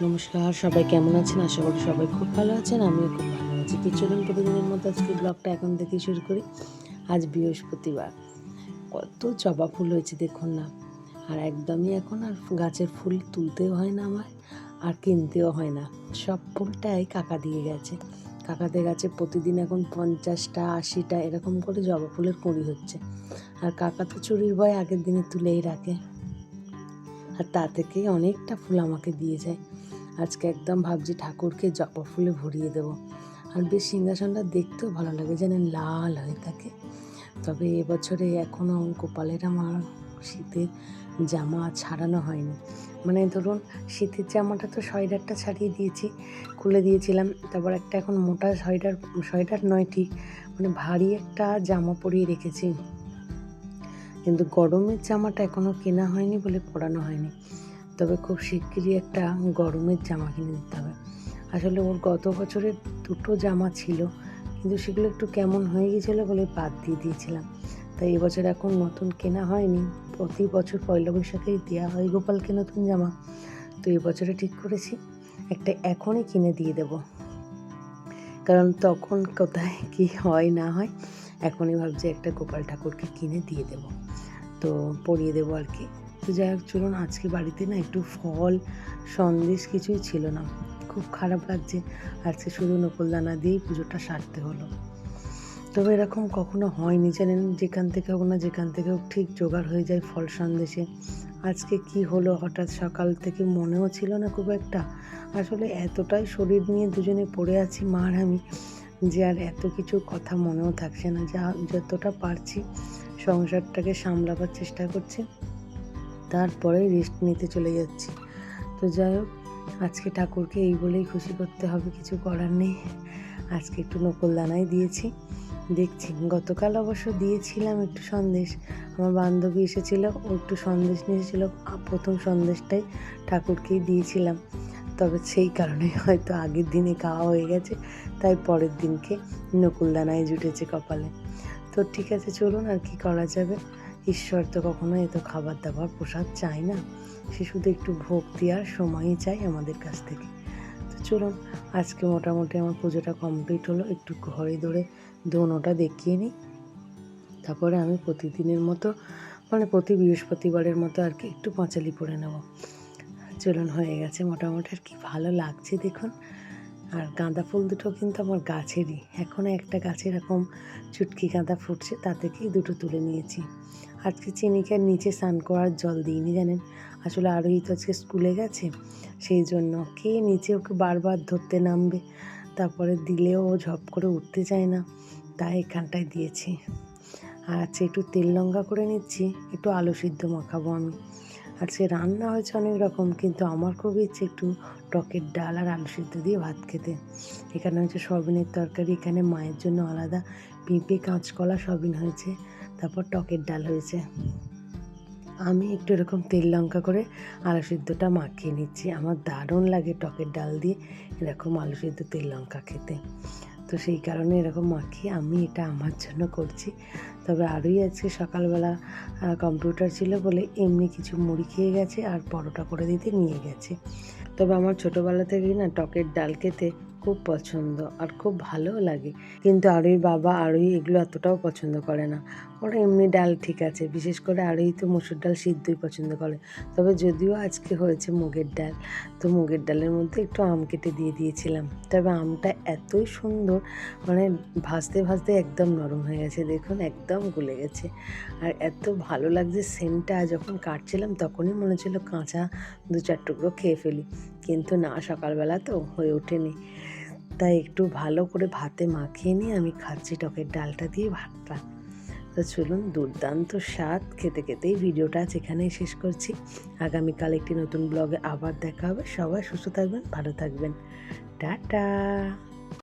নমস্কার, সবাই কেমন আছেন? আশা করি সবাই খুব ভালো আছেন। আমিও খুব ভালো আছি। তো চলুন প্রতিদিনের মতো আজকে ব্লগটা এখন থেকেই শুরু করি। আজ বৃহস্পতিবার। কত জবা ফুল হয়েছে দেখুন না। আর একদমই এখন আর গাছের ফুল তুলতেও হয় না আমার, আর কিনতেও হয় না। সব ফুলটাই কাকা দিয়ে গেছে। কাকাদের গাছে প্রতিদিন এখন 50টা 80টা এরকম করে জবা ফুলের কুঁড়ি হচ্ছে। আর কাকা তো চুরির ভয়ে আগের দিনে তুলেই রাখে। আর তা থেকেই অনেকটা ফুল আমাকে দিয়ে যায়। আজকে একদম ভাবছি ঠাকুরকে জবা ফুলে ভরিয়ে দেবো। আর বেশ সিংহাসনটা দেখতেও ভালো লাগে, জানেন, লাল হয়ে থাকে। তবে এবছরে এখনও গোপালের আমার শীতের জামা ছাড়ানো হয়নি। মানে ধরুন, শীতের জামাটা তো সোয়েটারটা ছাড়িয়ে দিয়েছি, খুলে দিয়েছিলাম। তারপর একটা এখন মোটা সোয়েটার নয় ঠিক, মানে ভারী একটা জামা পরিয়ে রেখেছি। কিন্তু গরমের জামাটা এখনও কেনা হয়নি বলে পরানো হয়নি। তবে খুব শিগগিরই একটা গরমের জামা কিনে দিতে হবে। আসলে ওর গত বছরের দুটো জামা ছিল, কিন্তু সেগুলো একটু কেমন হয়ে গিয়েছিলো বলে বাদ দিয়ে দিয়েছিলাম। তাই এবছর এখন নতুন কেনা হয়নি। প্রতি বছর পয়লা বৈশাখেই দেওয়া হয় গোপালকে নতুন জামা। তো এবছরে ঠিক করেছি একটা এখনই কিনে দিয়ে দেব, কারণ তখন কোথায় কি হয় না হয়। এখনই ভাবছি একটা গোপাল ঠাকুরকে কিনে দিয়ে দেব, তো পরিয়ে দেবো আর কি। তো যাই হোক, চলুন, আজকে বাড়িতে না একটু ফল সন্দেশ কিছুই ছিল না। খুব খারাপ লাগছে। আজকে শুধু নকুলদানা দিয়েই পুজোটা সারতে হলো। তবে এরকম কখনো হয়নি, জানেন, যেখান থেকে হোক না যেখান থেকে হোক ঠিক জোগাড় হয়ে যায় ফল সন্দেশে। আজকে কি হলো হঠাৎ, সকাল থেকে মনেও ছিল না খুব একটা। আসলে এতটাই শরীর নিয়ে দুজনে পড়ে আছি মা আর আমি, যে আর এত কিছু কথা মনেও থাকছে না। যতটা পারছি সংসারটাকে সামলাবার চেষ্টা করছি, তারপরে রেস্ট নিতে চলে যাচ্ছি। তো যাই হোক, আজকে ঠাকুরকে এই বলেই খুশি করতে হবে, কিছু করার নেই। আজকে একটু নকুলদানাই দিয়েছি, দেখছি। গতকাল অবশ্য দিয়েছিলাম একটু সন্দেশ, আমার বান্ধবী এসেছিল, ও একটু সন্দেশ নিয়ে এসেছিল। প্রথম সন্দেশটাই ঠাকুরকেই দিয়েছিলাম। তবে সেই কারণে হয়তো আগের দিনে খাওয়া হয়ে গেছে, তাই পরের দিনকে নকুলদানায় জুটেছে কপালে। তো ঠিক আছে, চলুন, আর কি করা যাবে। ঈশ্বর তো কখনো এত খাবার দাবার প্রসাদ চায় না, সে শুধু একটু ভক্তি আর সময়ই চাই আমাদের কাছ থেকে। তো চলুন, আজকে মোটামুটি আমার পুজোটা কমপ্লিট হলো। একটু ঘরে ধরে দোনোটা দেখিয়ে নিই, তারপরে আমি প্রতিদিনের মতো, মানে প্রতি বৃহস্পতিবারের মতো আর কি একটু পাঁচালি পরে নেব। চলুন, হয়ে গেছে মোটামুটি। আর কি ভালো লাগছে দেখুন। আর গাঁদা ফুল দুটো কিন্তু আমার গাছেরই, এখনও একটা গাছে এরকম চুটকি গাঁদা ফুটছে, তা থেকেই দুটো তুলে নিয়েছি। আজকে চিনিকে নিচে স্নান করার জল দিইনি, জানেন। আসলে আরোহী তো আজকে স্কুলে গেছে, সেই জন্য কে নিচে ওকে বারবার ধরতে নামবে, তারপরে দিলেও ও ঝপ করে উঠতে চায় না, তাই এখানটায় দিয়েছি। আর আজকে একটু তেল লঙ্কা করে নিচ্ছি, একটু আলু সিদ্ধ মাখাবো আমি। আজকে রান্না হয়েছে অনেক রকম, কিন্তু আমার খুব ইচ্ছে একটু টকের ডাল আর আলু সিদ্ধ দিয়ে ভাত খেতে। এখানে হয়েছে সয়াবিনের তরকারি, এখানে মায়ের জন্য আলাদা পেঁপে কাঁচকলা সয়াবিন হয়েছে, তারপর টকের ডাল হয়েছে। আমি একটু এরকম তেল লঙ্কা করে আলু সিদ্ধটা মাখিয়ে নিচ্ছি। আমার দারুণ লাগে টকের ডাল দিয়ে এরকম আলু সিদ্ধ তেল লঙ্কা খেতে। তো সেই কারণে এরকম মাখিয়ে আমি এটা আমার জন্য করছি। তবে আরোই আজকে সকালবেলা কম্পিউটার ছিল বলে এমনি কিছু মুড়ি খেয়ে গেছে আর পরোটা করে দিতে নিয়ে গেছে। তবে আমার ছোটোবেলা থেকেই না টকের ডাল খেতে খুব পছন্দ আর খুব ভালোও লাগে। কিন্তু আরোই বাবা আরোই এগুলো এতটাও পছন্দ করে না, ওরা এমনি ডাল ঠিক আছে। বিশেষ করে আরোই তো মসুর ডাল সিদ্ধই পছন্দ করে। তবে যদিও আজকে হয়েছে মুগের ডাল, তো মুগের ডালের মধ্যে একটু আম কেটে দিয়ে দিয়েছিলাম। তবে আমটা এতই সুন্দর, মানে ভাজতে ভাজতে একদম নরম হয়ে গেছে দেখুন, একদম গলে গেছে। আর এত ভালো লাগছে সেন্টটা, যখন কাটছিলাম তখনই মনে হচ্ছিলো কাঁচা 2-4 টুকরো খেয়ে ফেলি, কিন্তু না, সকালবেলা তো হয়ে ওঠেনি। তাই একটু ভালো করে ভাতে মাখিয়ে নিয়ে আমি খাচ্ছি টকের ডালটা দিয়ে ভাতটা। তো চলুন, দুর্দান্ত স্বাদ। খেতে খেতেই ভিডিওটা এখানেই শেষ করছি। আগামীকাল একটি নতুন ব্লগে আবার দেখা হবে। সবাই সুস্থ থাকবেন, ভালো থাকবেন। টাটা।